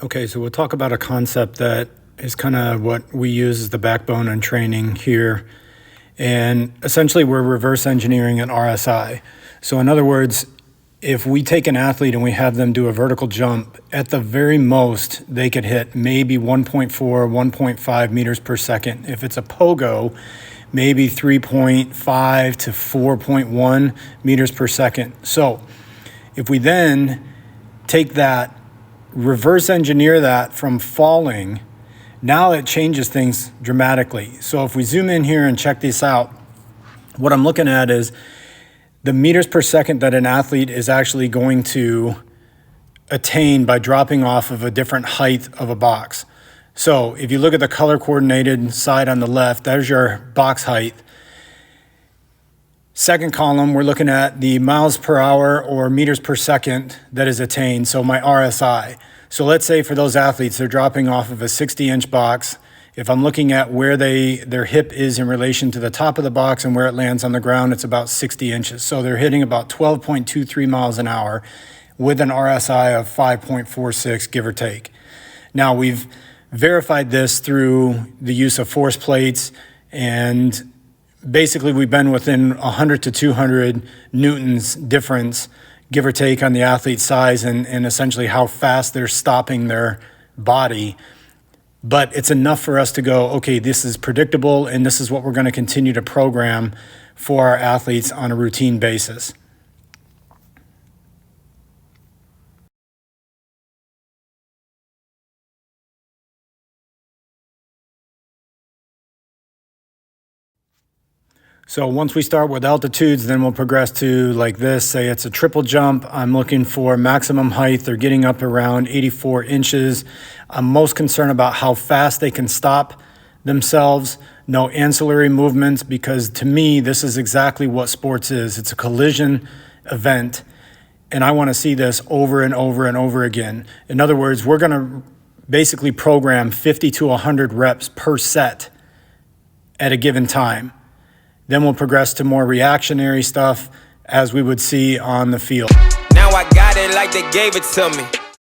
Okay, so we'll talk about a concept that is kind of what we use as the backbone in training here. And essentially, we're reverse engineering an RSI. So in other words, if we take an athlete and we have them do a vertical jump, at the very most, they could hit maybe 1.4, 1.5 meters per second. If it's a pogo, maybe 3.5 to 4.1 meters per second. So if we then take that, reverse engineer that from falling, now it changes things dramatically. So if we zoom in here and check this out, what I'm looking at is the meters per second that an athlete is actually going to attain by dropping off of a different height of a box. So if you look at the color coordinated side on the left, there's your box height. Second column, we're looking at the miles per hour or meters per second that is attained, so my RSI. So let's say for those athletes, they're dropping off of a 60-inch box. If I'm looking at where their hip is in relation to the top of the box and where it lands on the ground, it's about 60 inches. So they're hitting about 12.23 miles an hour with an RSI of 5.46, give or take. Now, we've verified this through the use of force plates, and basically we've been within 100 to 200 newtons difference, give or take, on the athlete's size and essentially how fast they're stopping their body. But it's enough for us to go, okay, this is predictable, and this is what we're going to continue to program for our athletes on a routine basis. So once we start with altitudes, then we'll progress to like this. Say it's a triple jump. I'm looking for maximum height. They're getting up around 84 inches. I'm most concerned about how fast they can stop themselves. No ancillary movements, because to me, this is exactly what sports is. It's a collision event, and I want to see this over and over and over again. In other words, we're going to basically program 50 to 100 reps per set at a given time. Then we'll progress to more reactionary stuff as we would see on the field. Now I got it like they gave it to me.